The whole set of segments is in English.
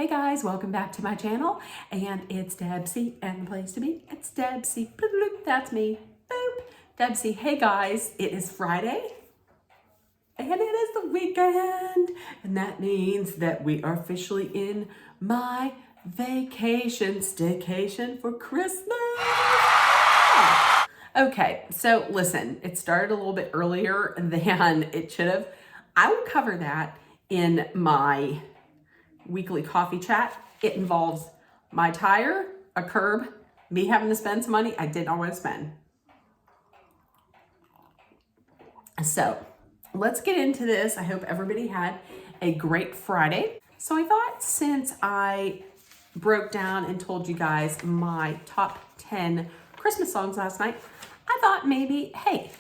Hey guys, welcome back to my channel, and it's Debsy, and the place to be, it's Debsy, bloop, bloop, that's me, boop, Debsy. Hey guys, it is Friday, and it is the weekend, and that means that we are officially in my vacation, staycation for Christmas. Okay, so listen, it started a little bit earlier than it should have. I will cover that in my weekly coffee chat. It involves my tire, a curb, me having to spend some money I did not want to spend. So let's get into this. I hope everybody had a great Friday. So I thought, since I broke down and told you guys my top 10 Christmas songs last night, I thought maybe, hey,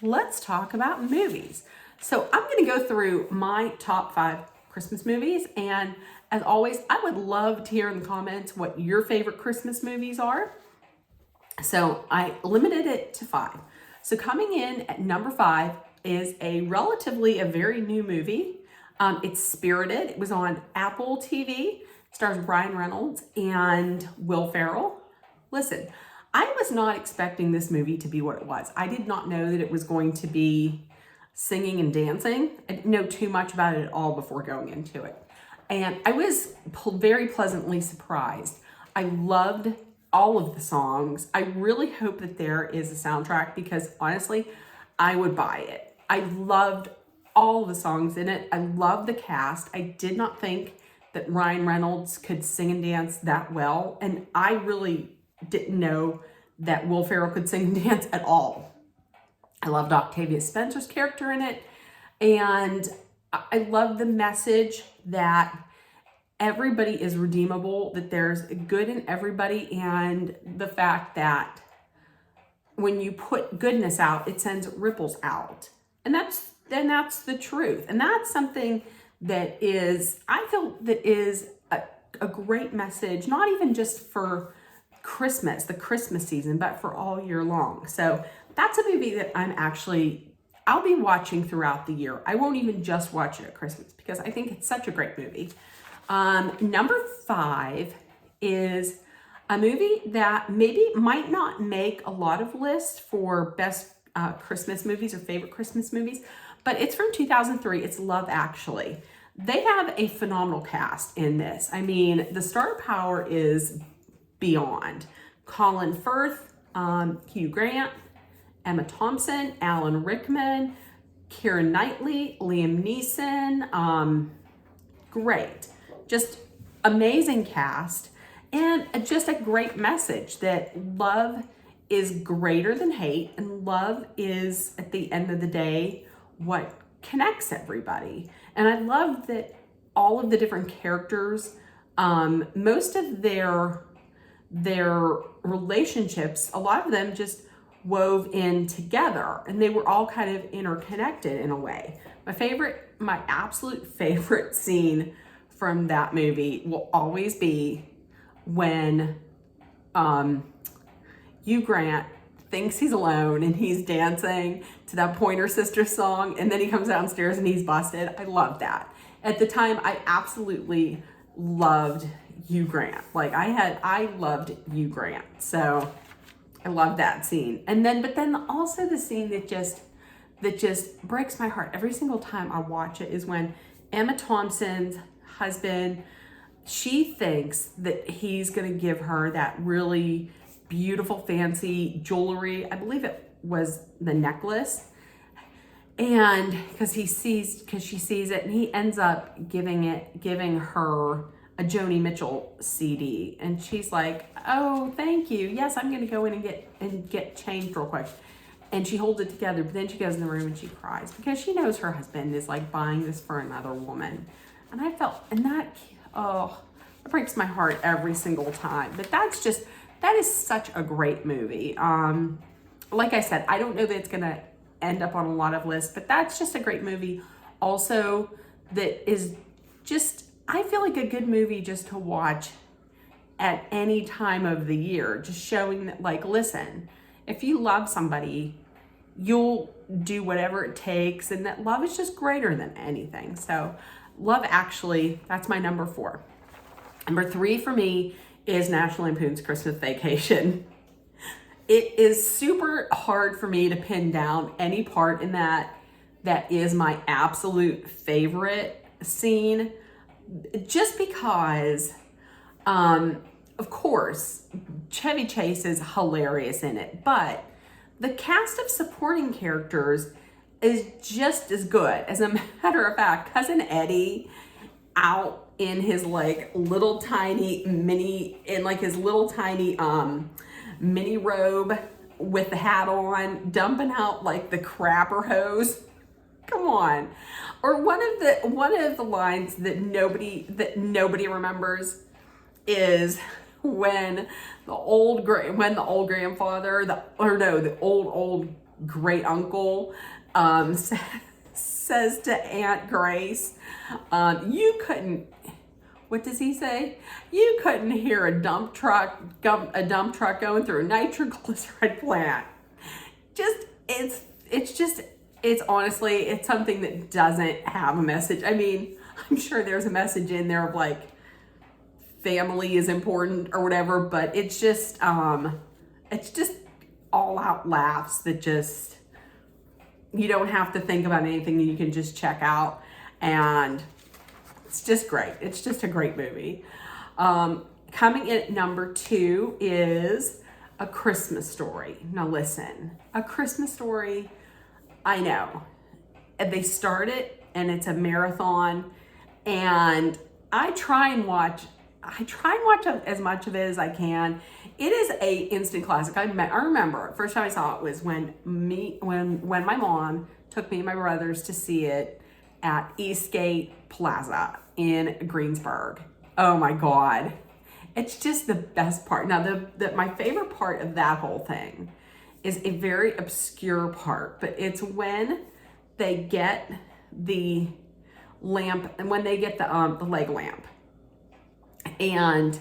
let's talk about movies. So I'm going to go through my top 5 Christmas movies, and as always, I would love to hear in the comments what your favorite Christmas movies are. So I limited it to 5. So coming in at number 5 is a very new movie. It's Spirited. It was on Apple TV. Stars Ryan Reynolds and Will Ferrell. Listen, I was not expecting this movie to be what it was. I did not know that it was going to be singing and dancing. I didn't know too much about it at all before going into it. And I was very pleasantly surprised. I loved all of the songs. I really hope that there is a soundtrack, because honestly, I would buy it. I loved all of the songs in it. I love the cast. I did not think that Ryan Reynolds could sing and dance that well. And I really didn't know that Will Ferrell could sing and dance at all. I loved Octavia Spencer's character in it. And I love the message that everybody is redeemable, that there's good in everybody, and the fact that when you put goodness out, it sends ripples out. And that's the truth. And that's something that is, I feel, that is a great message, not even just for Christmas, the Christmas season, but for all year long. So that's a movie that I'll be watching throughout the year. I won't even just watch it at Christmas, because I think it's such a great movie. Number 5 is a movie that maybe might not make a lot of lists for best Christmas movies or favorite Christmas movies, but it's from 2003. It's Love Actually. They have a phenomenal cast in this. I mean, the star power is beyond. Colin Firth, Hugh Grant, Emma Thompson, Alan Rickman, Keira Knightley, Liam Neeson. Great. Just amazing cast, and just a great message that love is greater than hate, and love is, at the end of the day, what connects everybody. And I love that all of the different characters, most of their relationships, a lot of them just wove in together, and they were all kind of interconnected in a way. My absolute favorite scene from that movie will always be when Hugh Grant thinks he's alone and he's dancing to that Pointer Sisters song, and then he comes downstairs and he's busted. I love that. At the time, I absolutely loved Hugh Grant. I loved Hugh Grant. So I love that scene. But then also the scene that just breaks my heart every single time I watch it is when Emma Thompson's husband, she thinks that he's going to give her that really beautiful fancy jewelry. I believe it was the necklace. And because she sees it, and he ends up giving her a Joni Mitchell CD, and she's like, "Oh, thank you. Yes, I'm going to go in and get changed real quick." And she holds it together, but then she goes in the room and she cries, because she knows her husband is like buying this for another woman. And I felt, and that breaks my heart every single time. But that is such a great movie. Like I said, I don't know that it's going to end up on a lot of lists, but that's just a great movie. Also, that is just, I feel like a good movie just to watch at any time of the year, just showing that, like, listen, if you love somebody, you'll do whatever it takes, and that love is just greater than anything. So Love Actually, that's my number 4. Number 3 for me is National Lampoon's Christmas Vacation. It is super hard for me to pin down any part in that is my absolute favorite scene, just because, of course, Chevy Chase is hilarious in it, but the cast of supporting characters is just as good. As a matter of fact, Cousin Eddie out in his like little tiny mini, mini robe with the hat on, dumping out like the crapper hose. Come on. Or one of the lines that nobody remembers is when the old grandfather, the old great uncle says to Aunt Grace, you couldn't, what does he say? You couldn't hear a dump truck going through a nitroglyceride plant. It's honestly, it's something that doesn't have a message. I mean, I'm sure there's a message in there of like family is important or whatever, but it's just all out laughs that just, you don't have to think about anything, you can just check out, and it's just great. It's just a great movie. Coming in at number 2 is A Christmas Story. Now listen, A Christmas Story, I know, they start it and it's a marathon, and I try and watch as much of it as I can. It is a instant classic. I remember first time I saw it was when my mom took me and my brothers to see it at Eastgate Plaza in Greensburg. Oh my God. It's just the best part. Now, my favorite part of that whole thing is a very obscure part, but it's when they get the lamp and when they get the leg lamp, and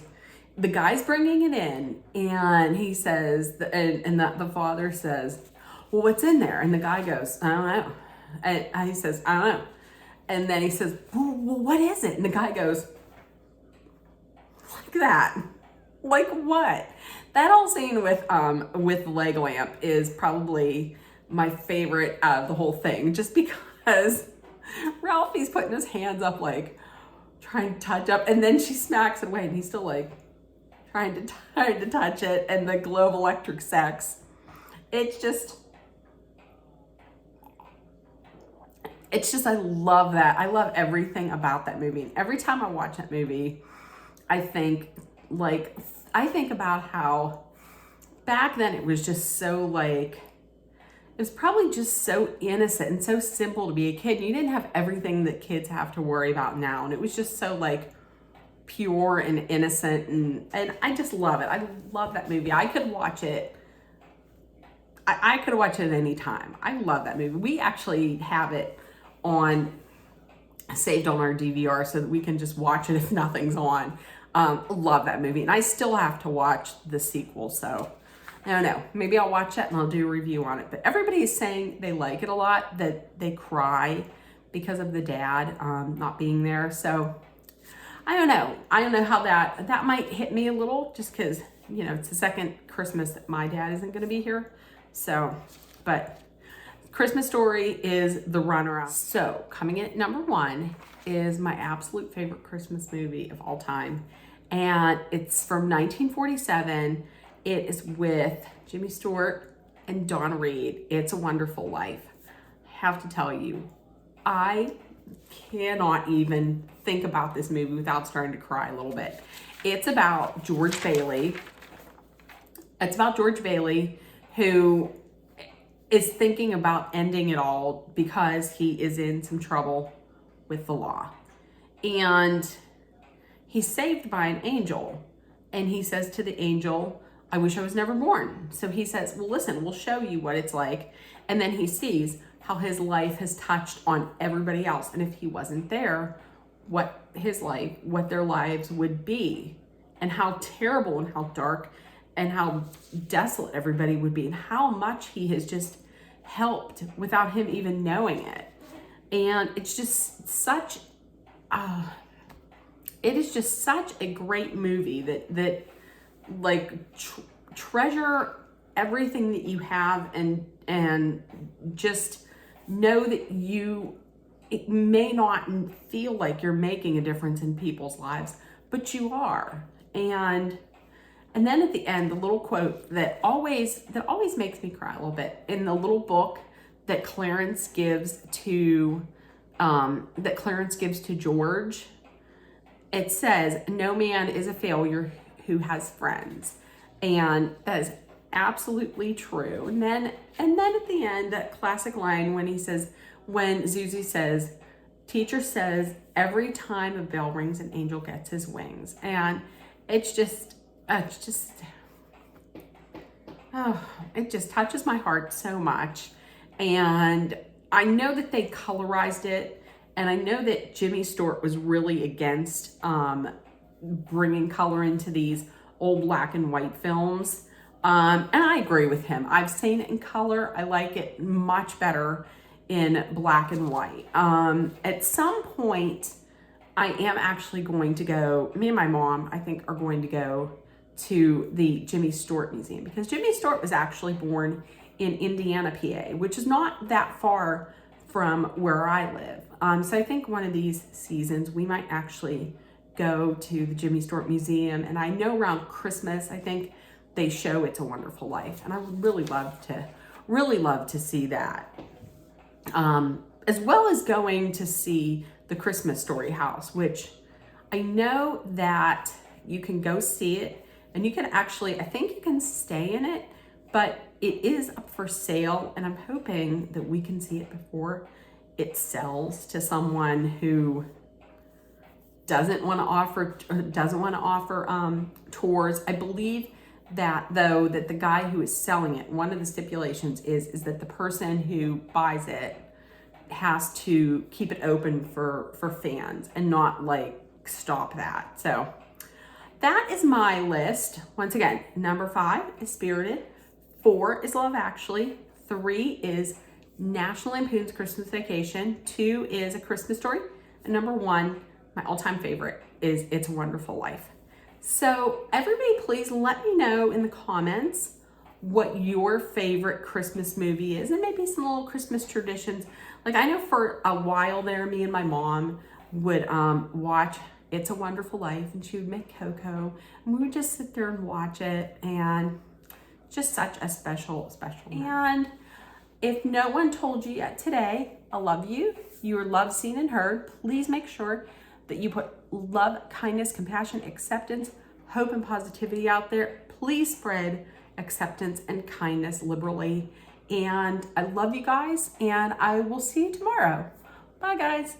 the guy's bringing it in, and he says, the father says, well, what's in there? And the guy goes, I don't know. And he says, I don't know. And then he says, well, what is it? And the guy goes, like that. Like what? That whole scene with the leg lamp is probably my favorite of the whole thing, just because Ralphie's putting his hands up, like trying to touch up, and then she smacks it away, and he's still like trying to touch it, and the glow of electric sex. It's just, I love that. I love everything about that movie. And every time I watch that movie, I think about how back then it was just so like, it was probably just so innocent and so simple to be a kid. You didn't have everything that kids have to worry about now. And it was just so like pure and innocent. And I just love it. I love that movie. I could watch it. I could watch it at any time. I love that movie. We actually have it saved on our DVR so that we can just watch it if nothing's on. Love that movie. And I still have to watch the sequel. So I don't know. Maybe I'll watch that and I'll do a review on it. But everybody is saying they like it a lot, that they cry because of the dad not being there. So I don't know. I don't know how that might hit me a little, just because, you know, it's the second Christmas that my dad isn't going to be here. So, but Christmas Story is the runner-up. So coming in at number 1 is my absolute favorite Christmas movie of all time. And it's from 1947. It is with Jimmy Stewart and Donna Reed. It's a Wonderful Life. I have to tell you, I cannot even think about this movie without starting to cry a little bit. It's about George Bailey. Who is thinking about ending it all because he is in some trouble with the law. And he's saved by an angel. And he says to the angel, I wish I was never born. So he says, well, listen, we'll show you what it's like. And then he sees how his life has touched on everybody else. And if he wasn't there, what their lives would be, and how terrible and how dark and how desolate everybody would be, and how much he has just helped without him even knowing it. And it's just such it is just such a great movie that like treasure everything that you have, and just know that it may not feel like you're making a difference in people's lives, but you are. And then at the end, the little quote that always makes me cry a little bit, in the little book that Clarence gives to George, it says, "No man is a failure who has friends," and that is absolutely true. And then at the end, that classic line when Zuzu says, "Teacher says every time a bell rings, an angel gets his wings," and it just touches my heart so much. And I know that they colorized it, and I know that Jimmy Stewart was really against bringing color into these old black and white films. And I agree with him. I've seen it in color. I like it much better in black and white. At some point, I am actually going to go, me and my mom, I think, are going to go to the Jimmy Stewart Museum, because Jimmy Stewart was actually born in Indiana, PA, which is not that far from where I live. So I think one of these seasons we might actually go to the Jimmy Stewart Museum. And I know around Christmas, I think they show It's a Wonderful Life, and I would really love to see that. As well as going to see the Christmas Story House, which I know that you can go see it, and you can actually, I think you can stay in it, but it is up for sale, and I'm hoping that we can see it before it sells to someone who doesn't want to offer tours. I believe that, though, that the guy who is selling it, one of the stipulations is that the person who buys it has to keep it open for fans and not like stop that. So that is my list. Once again, number 5 is Spirited, 4 is Love Actually, 3 is National Lampoon's Christmas Vacation, 2 is A Christmas Story, and number 1, my all-time favorite, is It's a Wonderful Life. So everybody, please let me know in the comments what your favorite Christmas movie is, and maybe some little Christmas traditions. Like, I know for a while there, me and my mom would watch It's a Wonderful Life, and she would make cocoa, and we would just sit there and watch it, and just such a special moment. And if no one told you yet today, I love you. You are loved, seen, and heard. Please make sure that you put love, kindness, compassion, acceptance, hope, and positivity out there. Please spread acceptance and kindness liberally. And I love you guys, and I will see you tomorrow. Bye, guys.